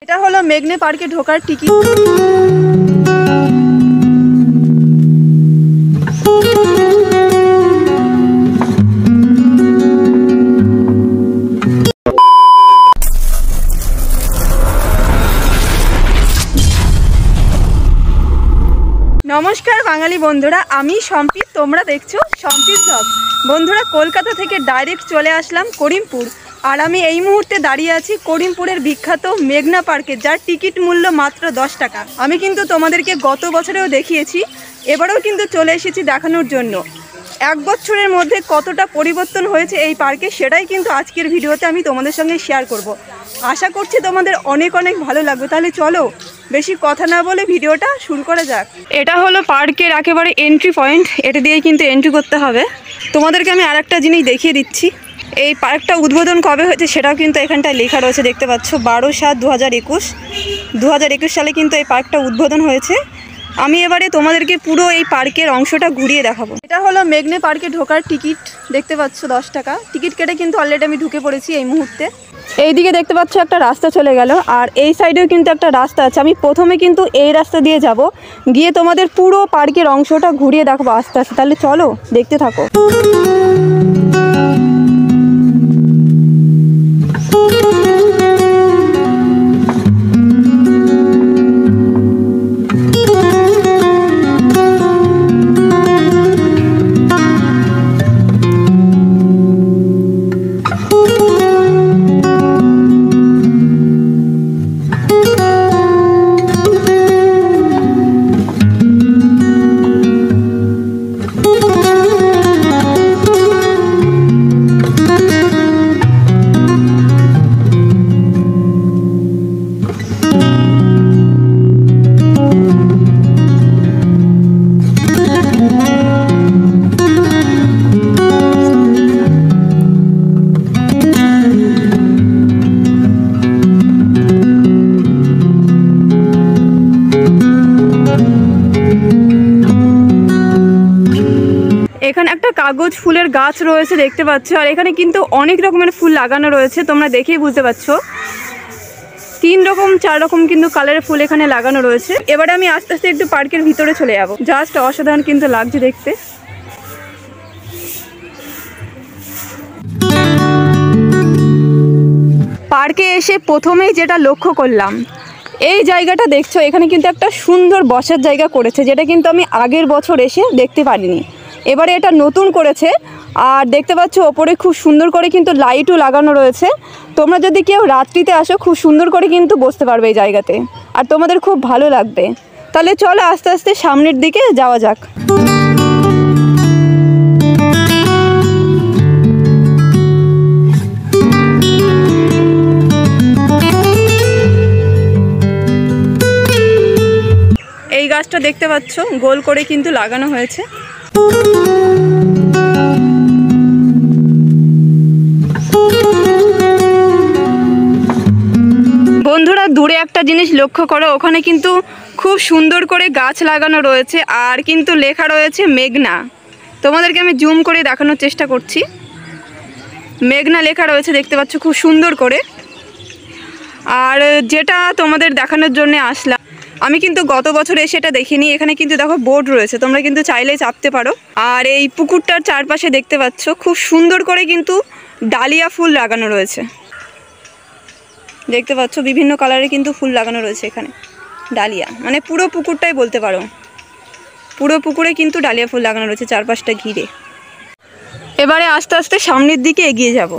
এটা হলো মেঘনা পার্কে ঢোকার টিকিট। নমস্কার বাঙালি বন্ধুরা, আমি সম্পিত, তোমরা দেখছো সম্পিত ব্লগ। বন্ধুরা, কলকাতা থেকে ডাইরেক্ট চলে আসলাম করিমপুর, আর আমি এই মুহূর্তে দাঁড়িয়ে আছি করিমপুরের বিখ্যাত মেঘনা পার্কে, যার টিকিট মূল্য মাত্র 10 টাকা। আমি কিন্তু তোমাদেরকে গত বছরেও দেখিয়েছি, এবারেও কিন্তু চলে এসেছি দেখানোর জন্য এক বছরের মধ্যে কতটা পরিবর্তন হয়েছে এই পার্কে, সেটাই কিন্তু আজকের ভিডিওতে আমি তোমাদের সঙ্গে শেয়ার করব। আশা করছি তোমাদের অনেক অনেক ভালো লাগবে। তাহলে চলো বেশি কথা না বলে ভিডিওটা শুরু করা যাক। এটা হলো পার্কের একেবারে এন্ট্রি পয়েন্ট, এটা দিয়ে কিন্তু এন্ট্রি করতে হবে। তোমাদেরকে আমি আর একটা জিনিস দেখিয়ে দিচ্ছি। এই পার্কটা উদ্বোধন কবে হয়েছে সেটাও কিন্তু এখানটায় লেখা রয়েছে, দেখতে পাচ্ছ 12/7/2021 সালে কিন্তু এই পার্কটা উদ্বোধন হয়েছে। আমি এবারে তোমাদেরকে পুরো এই পার্কের অংশটা ঘুরিয়ে দেখাবো। এটা হলো মেঘনা পার্কে ঢোকার টিকিট, দেখতে পাচ্ছ 10 টাকা। টিকিট কেটে কিন্তু অলরেডি আমি ঢুকে পড়েছি এই মুহূর্তে। এইদিকে দেখতে পাচ্ছ একটা রাস্তা চলে গেল, আর এই সাইডেও কিন্তু একটা রাস্তা আছে। আমি প্রথমে কিন্তু এই রাস্তা দিয়ে যাব, গিয়ে তোমাদের পুরো পার্কের অংশটা ঘুরিয়ে দেখাবো আস্তে আস্তে। তাহলে চলো দেখতে থাকো। এখানে একটা কাগজ ফুলের গাছ রয়েছে, দেখতে পাচ্ছ, আর এখানে কিন্তু অনেক রকমের ফুল লাগানো রয়েছে, তোমরা দেখেই বুঝতে পারছো। 3 রকম 4 রকম কিন্তু কালারের ফুল এখানে লাগানো রয়েছে। এবারে আমি আস্তে আস্তে একটু পার্কের ভিতরে চলে যাব। জাস্ট অসাধারণ কিন্তু লাগছে দেখতে। পার্কে এসে প্রথমেই যেটা লক্ষ্য করলাম, এই জায়গাটা দেখছো, এখানে কিন্তু একটা সুন্দর বসার জায়গা করেছে, যেটা কিন্তু আমি আগের বছর এসে দেখতে পারিনি। এবারে এটা নতুন করেছে, আর দেখতে পাচ্ছ ওপরে খুব সুন্দর করে কিন্তু লাইটও লাগানো রয়েছে। তোমরা যদি কেউ রাত্রিতে আসো, খুব সুন্দর করে কিন্তু বসতে পারবে এই জায়গাতে, আর তোমাদের খুব ভালো লাগবে। তাহলে চলো আস্তে আস্তে সামনের দিকে যাওয়া যাক। এই গাছটা দেখতে পাচ্ছ গোল করে কিন্তু লাগানো হয়েছে। বন্ধুরা, দূরে একটা জিনিস লক্ষ্য করো, ওখানে কিন্তু খুব সুন্দর করে গাছ লাগানো রয়েছে, আর কিন্তু লেখা রয়েছে মেঘনা। তোমাদেরকে আমি জুম করে দেখানোর চেষ্টা করছি। মেঘনা লেখা রয়েছে, দেখতে পাচ্ছ খুব সুন্দর করে। আর যেটা তোমাদের দেখানোর জন্য আসলাম, আমি কিন্তু গত বছর এসে এটা দেখিনি। এখানে কিন্তু দেখো বোর্ড রয়েছে, তোমরা কিন্তু চাইলেই চাপতে পারো। আর এই পুকুরটার চারপাশে দেখতে পাচ্ছ খুব সুন্দর করে কিন্তু ডালিয়া ফুল লাগানো রয়েছে, দেখতে পাচ্ছ বিভিন্ন কালারে কিন্তু ফুল লাগানো রয়েছে এখানে। ডালিয়া মানে পুরো পুকুরটাই বলতে পারো, পুরো পুকুরে কিন্তু ডালিয়া ফুল লাগানো রয়েছে চারপাশটা ঘিরে। এবারে আস্তে আস্তে সামনের দিকে এগিয়ে যাব।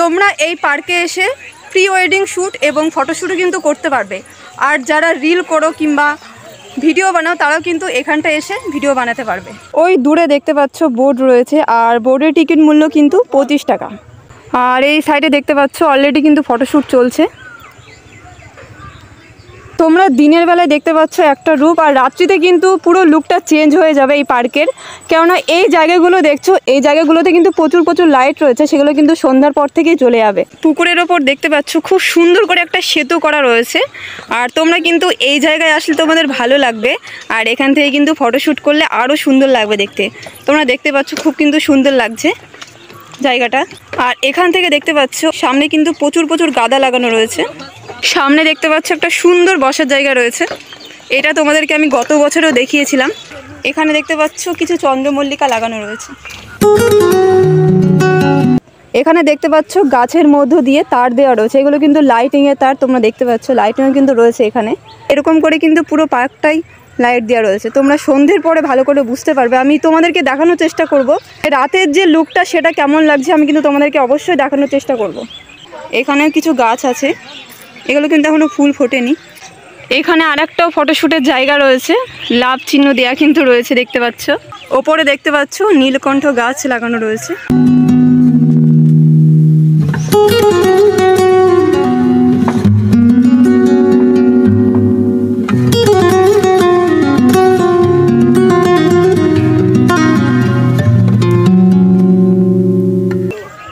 তোমরা এই পার্কে এসে প্রি ওয়েডিং শ্যুট এবং ফটোশ্যুটও কিন্তু করতে পারবে। আর যারা রিল করো কিংবা ভিডিও বানাও, তারাও কিন্তু এখানটা এসে ভিডিও বানাতে পারবে। ওই দূরে দেখতে পাচ্ছ বোর্ড রয়েছে, আর বোর্ডের টিকিট মূল্য কিন্তু 25 টাকা। আর এই সাইডে দেখতে পাচ্ছ অলরেডি কিন্তু ফটোশ্যুট চলছে। তোমরা দিনের বেলায় দেখতে পাচ্ছ একটা রূপ, আর রাত্রিতে কিন্তু পুরো লুকটা চেঞ্জ হয়ে যাবে এই পার্কের। কেননা এই জায়গাগুলো দেখছো, এই জায়গাগুলোতে কিন্তু প্রচুর লাইট রয়েছে, সেগুলো কিন্তু সন্ধ্যার পর থেকেই চলে যাবে। পুকুরের ওপর দেখতে পাচ্ছ খুব সুন্দর করে একটা সেতু করা রয়েছে, আর তোমরা কিন্তু এই জায়গায় আসলে তোমাদের ভালো লাগবে। আর এখান থেকে কিন্তু ফটোশ্যুট করলে আরও সুন্দর লাগবে দেখতে। তোমরা দেখতে পাচ্ছ খুব কিন্তু সুন্দর লাগছে জায়গাটা। আর এখান থেকে দেখতে পাচ্ছ সামনে কিন্তু প্রচুর গাদা লাগানো রয়েছে। সামনে দেখতে পাচ্ছ একটা সুন্দর বসার জায়গা রয়েছে, এটা তোমাদেরকে আমি গত বছরেও দেখিয়েছিলাম। এখানে দেখতে পাচ্ছ কিছু চন্দ্রমল্লিকা লাগানো রয়েছে। এখানে দেখতে পাচ্ছ গাছের মধ্য দিয়ে তার দেওয়া রয়েছে, এগুলো কিন্তু লাইটিংয়ের তার। তোমরা দেখতে পাচ্ছ লাইটিংও কিন্তু রয়েছে এখানে। এরকম করে কিন্তু পুরো পার্কটাই লাইট দেওয়া রয়েছে। তোমরা সন্ধ্যের পরে ভালো করে বুঝতে পারবে। আমি তোমাদেরকে দেখানোর চেষ্টা করব রাতের যে লুকটা সেটা কেমন লাগছে, আমি কিন্তু তোমাদেরকে অবশ্যই দেখানোর চেষ্টা করব। এখানেও কিছু গাছ আছে, এগুলো কিন্তু এখনও ফুল ফোটেনি। এখানে আরেকটাও ফটোশ্যুটের জায়গা রয়েছে, লাভ চিহ্ন দেয়া কিন্তু রয়েছে দেখতে পাচ্ছ। ওপরে দেখতে পাচ্ছ নীলকণ্ঠ গাছ লাগানো রয়েছে।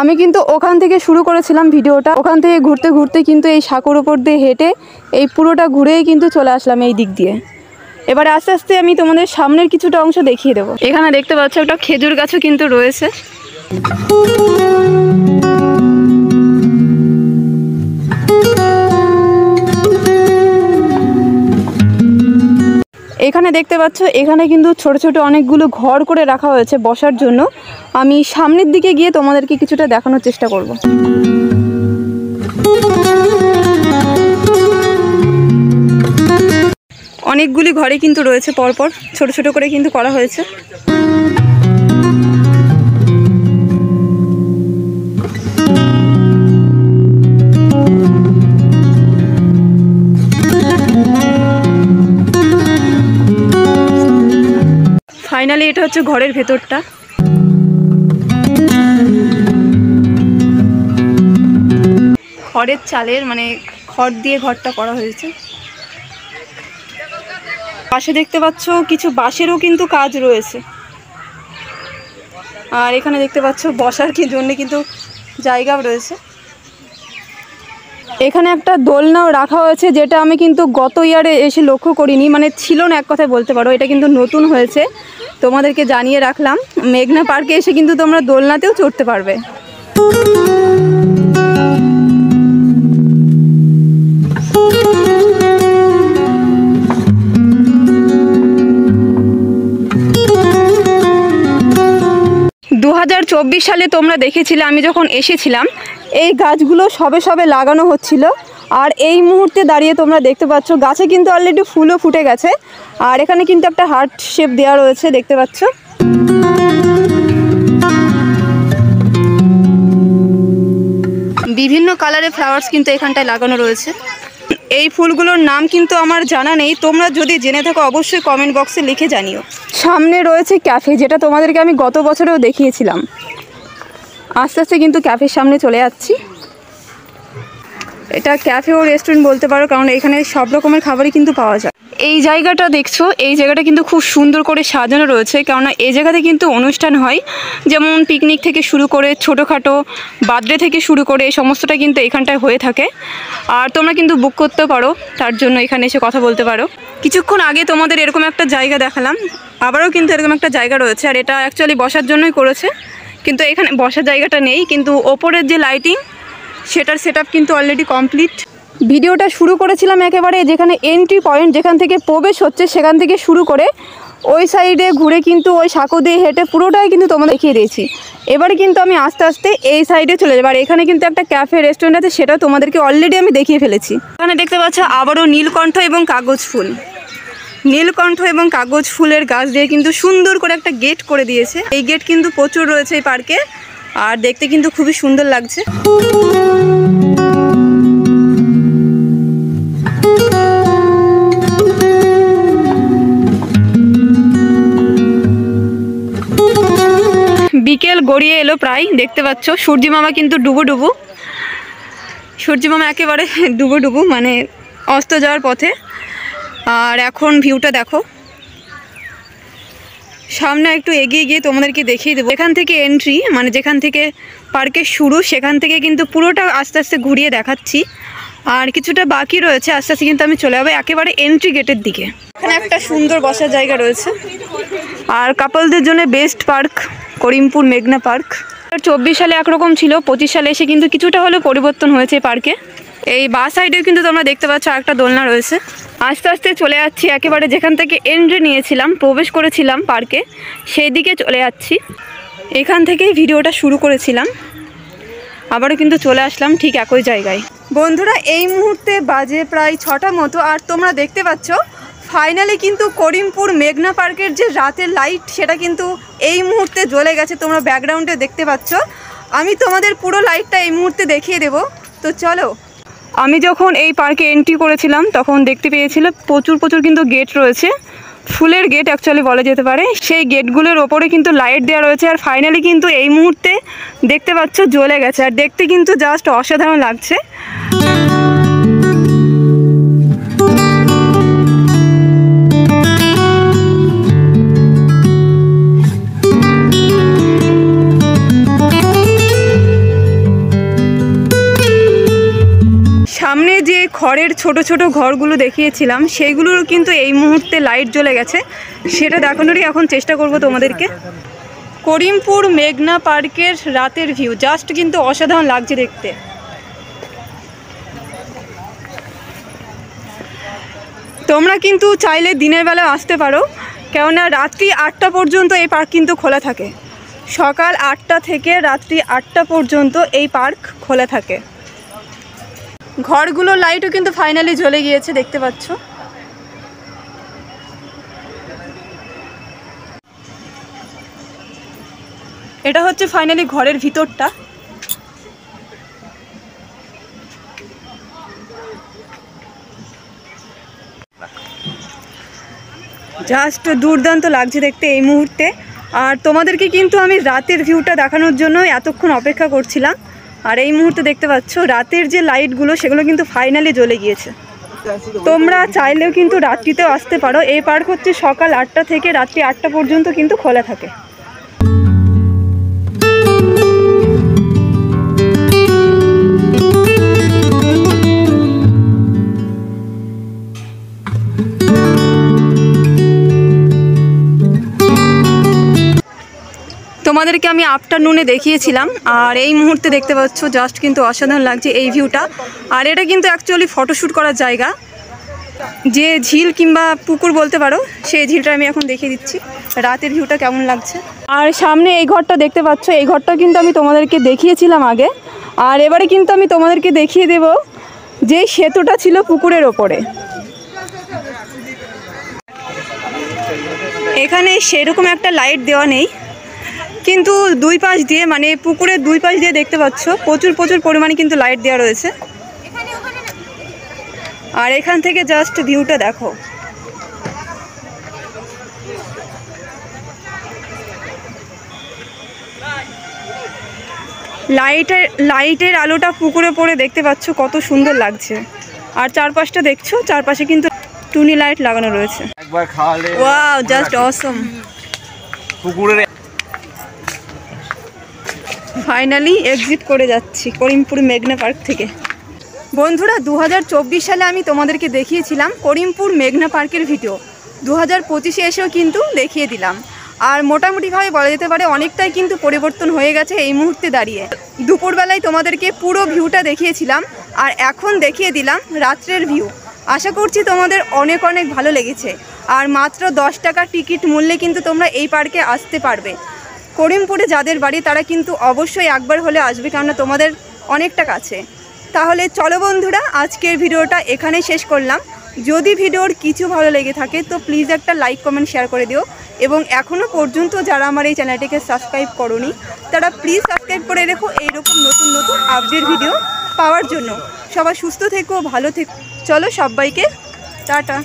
আমি কিন্তু ওখান থেকে শুরু করেছিলাম ভিডিওটা, ওখান থেকে ঘুরতে ঘুরতে কিন্তু এই সাঁকোর উপর দিয়ে হেঁটে এই পুরোটা ঘুরেই কিন্তু চলে আসলাম এই দিক দিয়ে। এবারে আস্তে আস্তে আমি তোমাদের সামনের কিছুটা অংশ দেখিয়ে দেবো। এখানে দেখতে পাচ্ছ একটা খেজুর গাছও কিন্তু রয়েছে। এখানে দেখতে পাচ্ছ এখানে কিন্তু ছোট অনেকগুলো ঘর করে রাখা হয়েছে বসার জন্য। আমি সামনের দিকে গিয়ে তোমাদেরকে কিছুটা দেখানোর চেষ্টা করব। অনেকগুলি ঘরে কিন্তু রয়েছে পরপর, ছোট করে কিন্তু করা হয়েছে। ফাইনালি এটা হচ্ছে ঘরের ভেতরটা। খড়ের চালের মানে খড় দিয়ে ঘরটা করা হয়েছে। পাশে দেখতে পাচ্ছ কিছু বাঁশেরও কিন্তু কাজ রয়েছে। আর এখানে দেখতে পাচ্ছ বসার জন্য কিন্তু জায়গাও রয়েছে। এখানে একটা দোলনাও রাখা হয়েছে, যেটা আমি কিন্তু গত ইয়ারে এসে লক্ষ্য করিনি, মানে ছিল না এক কথায় বলতে পারো। এটা কিন্তু নতুন হয়েছে, তোমাদেরকে জানিয়ে রাখলাম। মেঘনা পার্কে এসে কিন্তু তোমরা দোলনাতেও চড়তে পারবে। সালে তোমরা দেখেছিলে আমি যখন এসেছিলাম, এই গাছগুলো সবে লাগানো হচ্ছিল। আর এই মুহূর্তে দাঁড়িয়ে তোমরা দেখতে পাচ্ছ গাছে কিন্তু অলরেডি ফুলও ফুটে গেছে। আর এখানে কিন্তু একটা হার্ট শেপ দেওয়া রয়েছে দেখতে পাচ্ছ। বিভিন্ন কালারের ফ্লাওয়ার্স কিন্তু এখানটায় লাগানো রয়েছে। এই ফুলগুলোর নাম কিন্তু আমার জানা নেই, তোমরা যদি জেনে থাকো অবশ্যই কমেন্ট বক্সে লিখে জানিও। সামনে রয়েছে ক্যাফে, যেটা তোমাদেরকে আমি গত বছরেও দেখিয়েছিলাম। আস্তে আস্তে কিন্তু ক্যাফের সামনে চলে যাচ্ছি। এটা ক্যাফে ও রেস্টুরেন্ট বলতে পারো, কারণ এখানে সব রকমের খাবারই কিন্তু পাওয়া যায়। এই জায়গাটা দেখছো, এই জায়গাটা কিন্তু খুব সুন্দর করে সাজানো রয়েছে, কেননা এই জায়গাতে কিন্তু অনুষ্ঠান হয়, যেমন পিকনিক থেকে শুরু করে ছোটোখাটো বার্থডে থেকে শুরু করে এই সমস্তটা কিন্তু এখানটায় হয়ে থাকে। আর তোমরা কিন্তু বুক করতেও পারো, তার জন্য এখানে এসে কথা বলতে পারো। কিছুক্ষণ আগে তোমাদের এরকম একটা জায়গা দেখালাম, আবারও কিন্তু এরকম একটা জায়গা রয়েছে। আর এটা অ্যাকচুয়ালি বসার জন্যই করেছে, কিন্তু এখানে বসার জায়গাটা নেই। কিন্তু ওপরের যে লাইটিং সেটার সেটআপ কিন্তু অলরেডি কমপ্লিট। ভিডিওটা শুরু করেছিলাম একেবারে যেখানে এন্ট্রি পয়েন্ট, যেখান থেকে প্রবেশ হচ্ছে সেখান থেকে শুরু করে ওই সাইডে ঘুরে কিন্তু ওই সাঁকো দিয়ে হেঁটে পুরোটাই কিন্তু তোমাদের দেখিয়ে দিয়েছি। এবারে কিন্তু আমি আস্তে আস্তে এই সাইডে চলে যাবো। আর এখানে কিন্তু একটা ক্যাফে রেস্টুরেন্ট আছে, সেটাও তোমাদেরকে অলরেডি আমি দেখিয়ে ফেলেছি। এখানে দেখতে পাচ্ছ আবারও নীলকণ্ঠ এবং কাগজ ফুল। নীলকণ্ঠ এবং কাগজ ফুলের গাছ দিয়ে কিন্তু সুন্দর করে একটা গেট করে দিয়েছে। এই গেট কিন্তু প্রচুর রয়েছে এই পার্কে, আর দেখতে কিন্তু খুবই সুন্দর লাগছে। বিকেল গড়িয়ে এলো প্রায়, দেখতে পাচ্ছ সূর্যি মামা কিন্তু ডুবু সূর্যি মামা একেবারে ডুবু মানে অস্ত যাওয়ার পথে। আর এখন ভিউটা দেখো, সামনে একটু এগিয়ে গিয়ে তোমাদেরকে দেখিয়ে দেবো। এখান থেকে এন্ট্রি, মানে যেখান থেকে পার্কের শুরু, সেখান থেকে কিন্তু পুরোটা আস্তে আস্তে ঘুরিয়ে দেখাচ্ছি। আর কিছুটা বাকি রয়েছে, আস্তে আস্তে কিন্তু আমি চলে যাবো একেবারে এন্ট্রি গেটের দিকে। এখানে একটা সুন্দর বসার জায়গা রয়েছে। আর কাপলদের জন্য বেস্ট পার্ক করিমপুর মেঘনা পার্ক। 24 সালে একরকম ছিল, 25 সালে এসে কিন্তু কিছুটা হলেও পরিবর্তন হয়েছে পার্কে। এই বাঁ সাইডেও কিন্তু তোমরা দেখতে পাচ্ছ একটা দোলনা রয়েছে। আস্তে আস্তে চলে যাচ্ছি একেবারে যেখান থেকে এন্ট্রি নিয়েছিলাম, প্রবেশ করেছিলাম পার্কে, সেই দিকে চলে যাচ্ছি। এখান থেকেই ভিডিওটা শুরু করেছিলাম, আবারও কিন্তু চলে আসলাম ঠিক একই জায়গায়। বন্ধুরা এই মুহূর্তে বাজে প্রায় 6টা মতো, আর তোমরা দেখতে পাচ্ছ ফাইনালি কিন্তু করিমপুর মেঘনা পার্কের যে রাতের লাইট সেটা কিন্তু এই মুহূর্তে জ্বলে গেছে। তোমরা ব্যাকগ্রাউন্ডে দেখতে পাচ্ছ। আমি তোমাদের পুরো লাইটটা এই মুহূর্তে দেখিয়ে দেব। তো চলো। আমি যখন এই পার্কে এন্ট্রি করেছিলাম তখন দেখতে পেয়েছিল প্রচুর কিন্তু গেট রয়েছে, ফুলের গেট অ্যাকচুয়ালি বলা যেতে পারে। সেই গেটগুলোর ওপরে কিন্তু লাইট দেওয়া রয়েছে। আর ফাইনালি কিন্তু এই মুহূর্তে দেখতে পাচ্ছ জ্বলে গেছে, আর দেখতে কিন্তু জাস্ট অসাধারণ লাগছে। সামনে যে খড়ের ছোট ছোট ঘরগুলো দেখিয়েছিলাম সেইগুলোর কিন্তু এই মুহূর্তে লাইট জ্বলে গেছে, সেটা দেখানোরই এখন চেষ্টা করব তোমাদেরকে। করিমপুর মেঘনা পার্কের রাতের ভিউ জাস্ট কিন্তু অসাধারণ লাগছে দেখতে। তোমরা কিন্তু চাইলে দিনের বেলা আসতে পারো, কেননা রাত্রি 8টা পর্যন্ত এই পার্ক কিন্তু খোলা থাকে। সকাল 8টা থেকে রাত্রি 8টা পর্যন্ত এই পার্ক খোলা থাকে। ঘরগুলোর লাইটও কিন্তু ফাইনালি জ্বলে গিয়েছে, দেখতে পাচ্ছ। এটা হচ্ছে ফাইনালি ঘরের ভিতরটা। জাস্ট দুর্দান্ত লাগছে দেখতে এই মুহূর্তে। আর তোমাদেরকে কিন্তু আমি রাতের ভিউটা দেখানোর জন্য এতক্ষণ অপেক্ষা করছিলাম। আর এই মুহূর্তে দেখতে পাচ্ছ রাতের যে লাইটগুলো সেগুলো কিন্তু ফাইনালি জ্বলে গিয়েছে। তোমরা চাইলেও কিন্তু রাত্রিতেও আসতে পারো। এই পার্ক হচ্ছে সকাল 8টা থেকে রাত্রি 8টা পর্যন্ত কিন্তু খোলা থাকে। তোমাদেরকে আমি আফটারনুনে দেখিয়েছিলাম, আর এই মুহূর্তে দেখতে পাচ্ছ জাস্ট কিন্তু অসাধারণ লাগছে এই ভিউটা। আর এটা কিন্তু অ্যাকচুয়ালি ফটোশ্যুট করার জায়গা, যে ঝিল কিংবা পুকুর বলতে পারো, সেই ঝিলটা আমি এখন দেখিয়ে দিচ্ছি রাতের ভিউটা কেমন লাগছে। আর সামনে এই ঘরটা দেখতে পাচ্ছ, এই ঘরটা কিন্তু আমি তোমাদেরকে দেখিয়েছিলাম আগে। আর এবারে কিন্তু আমি তোমাদেরকে দেখিয়ে দেব যে সেতুটা ছিল পুকুরের ওপরে। এখানে সেরকম একটা লাইট দেওয়া নেই, কিন্তু দুই পাশ দিয়ে, মানে পুকুরের দুই পাশ দিয়ে দেখতে পাচ্ছ প্রচুর পরিমাণে কিন্তু লাইট দেওয়া রয়েছে। আর এখান থেকে জাস্ট ভিউটা দেখো। লাইটের আলোটা পুকুরে পড়ে দেখতে পাচ্ছ কত সুন্দর লাগছে। আর চারপাশটা দেখছো, চারপাশে কিন্তু টুনি লাইট লাগানো রয়েছে। ওয়াও, জাস্ট অসম। পুকুরের ফাইনালি এক্সিট করে যাচ্ছি করিমপুর মেঘনা পার্ক থেকে। বন্ধুরা 2024 সালে আমি তোমাদেরকে দেখিয়েছিলাম করিমপুর মেঘনা পার্কের ভিডিও, 2025-এ এসেও কিন্তু দেখিয়ে দিলাম। আর মোটামুটিভাবে বলা যেতে পারে অনেকটাই কিন্তু পরিবর্তন হয়ে গেছে এই মুহূর্তে দাঁড়িয়ে। দুপুরবেলায় তোমাদেরকে পুরো ভিউটা দেখিয়েছিলাম, আর এখন দেখিয়ে দিলাম রাত্রের ভিউ। আশা করছি তোমাদের অনেক ভালো লেগেছে। আর মাত্র 10 টাকার টিকিট মূল্যে কিন্তু তোমরা এই পার্কে আসতে পারবে। করিমপুরে যাদের বাড়ি তারা কিন্তু অবশ্যই একবার হলে আসবে, কারণ তোমাদের অনেকটা কাছে। তাহলে চলো বন্ধুরা, আজকের ভিডিওটা এখানেই শেষ করলাম। যদি ভিডিওর কিছু ভালো লেগে থাকে তো প্লিজ একটা লাইক কমেন্ট শেয়ার করে দিও। এবং এখনও পর্যন্ত যারা আমার এই চ্যানেলটিকে সাবস্ক্রাইব করোনি তারা প্লিজ সাবস্ক্রাইব করে রেখো এইরকম নতুন আপডেট ভিডিও পাওয়ার জন্য। সবাই সুস্থ থেকো, ভালো থেকো। চলো সবাইকে টাটা।